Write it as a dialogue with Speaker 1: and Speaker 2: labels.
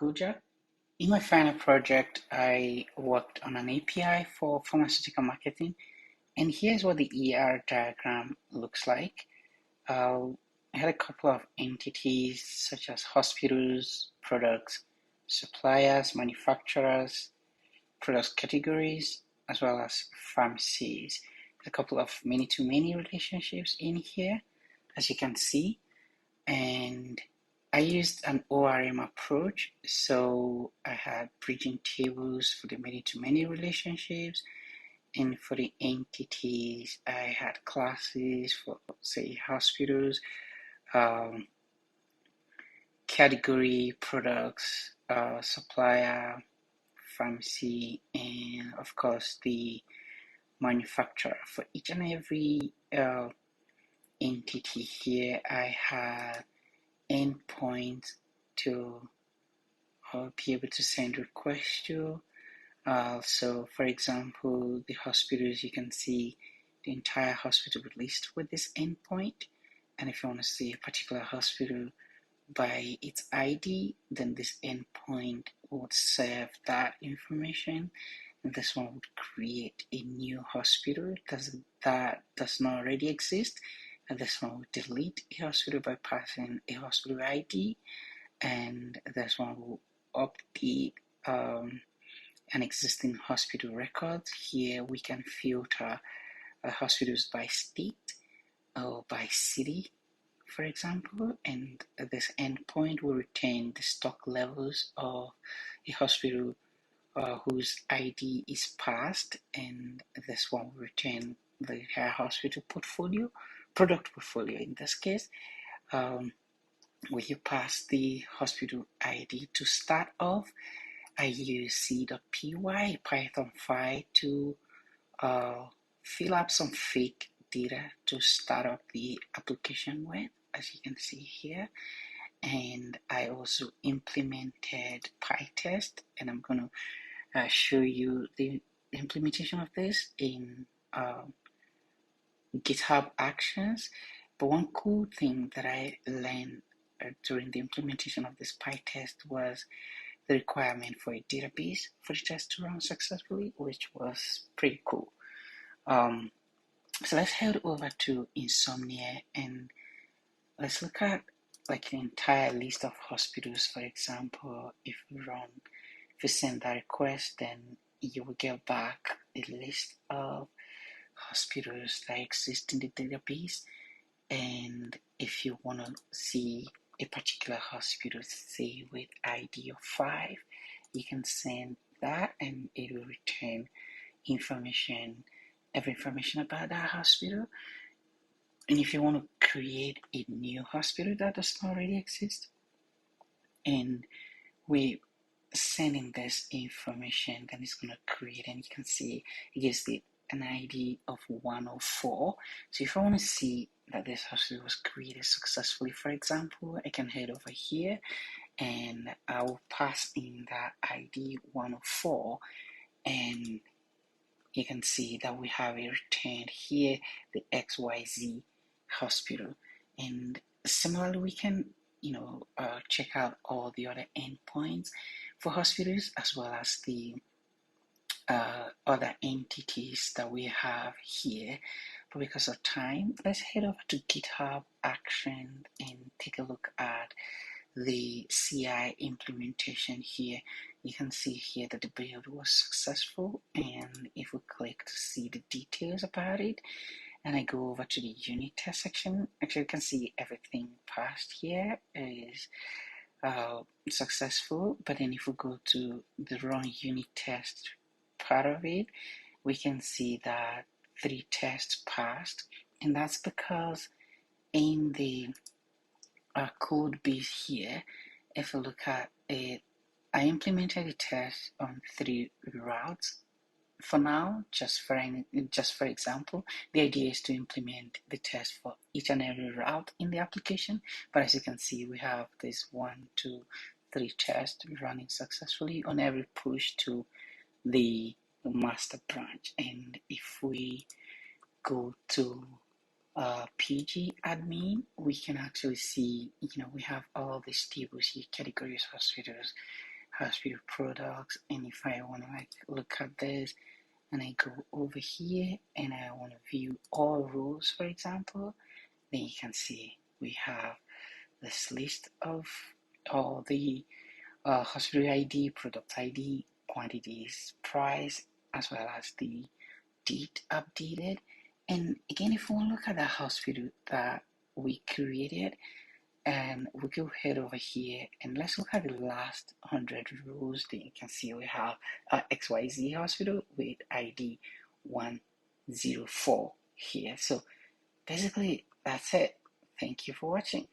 Speaker 1: Goja. In my final project, I worked on an API for pharmaceutical marketing, and here's what the ER diagram looks like. I had a couple of entities such as hospitals, products, suppliers, manufacturers, product categories, as well as pharmacies. A couple of many-to-many relationships in here, as you can see. And I used an ORM approach, so I had bridging tables for the many-to-many relationships, and for the entities, I had classes for, say, hospitals, um, category, products, supplier, pharmacy, and of course the manufacturer. For each and every entity here, I had endpoints to be able to send requests to. So, for example, the hospitals, you can see the entire hospital list with this endpoint. And if you want to see a particular hospital by its ID, then this endpoint would serve that information. And this one would create a new hospital that does not already exist. And this one would delete a hospital by passing a hospital ID. And this one will update an existing hospital record. Here we can filter hospitals by state or by city, for example, and this endpoint will retain the stock levels of a hospital whose ID is passed, and this one will retain the entire hospital portfolio, product portfolio in this case. Where you pass the hospital ID to start off, I use c.py Python file to fill up some fake data to start up the application with, as you can see here. And I also implemented PyTest, and I'm going to show you the implementation of this in GitHub Actions. But one cool thing that I learned during the implementation of this PyTest was the requirement for a database for the test to run successfully, which was pretty cool. So let's head over to Insomnia and let's look at like an entire list of hospitals. For example, if you send that request, then you will get back a list of hospitals that exist in the database. And if you want to see a particular hospital, say with ID of 5, you can send that and it will return every information about that hospital. And if you want to create a new hospital that does not already exist, and we sending this information, then it's going to create, and you can see it gives it an ID of 104. So if I want to see that this hospital was created successfully, for example, I can head over here and I will pass in that ID 104, and you can see that we have a returned here, the XYZ hospital. And similarly, we can check out all the other endpoints for hospitals as well as the other entities that we have here. But because of time, let's head over to GitHub Action and take a look at the CI implementation here. You can see here that the build was successful, and if we click to see the details about it, and I go over to the unit test section, actually you can see everything passed here is successful. But then if we go to the run unit test part of it, we can see that 3 tests passed, and that's because in the code base here, if we look at it, I implemented a test on 3 routes. For now, just for example, the idea is to implement the test for each and every route in the application. But as you can see, we have this 1, 2, 3 tests running successfully on every push to the master branch. And if we go to PG admin, we can actually see, we have all these tables here, categories, hospitals, hospital products, and if I want to like look at this and I go over here and I want to view all rows, for example, then you can see we have this list of all the hospital ID, product ID, quantities, price, as well as the date updated. And again, if we want to look at the hospital that we created, and we go head over here and let's look at the last 100 rows. Then you can see we have XYZ hospital with ID 104 here. So basically that's it. Thank you for watching.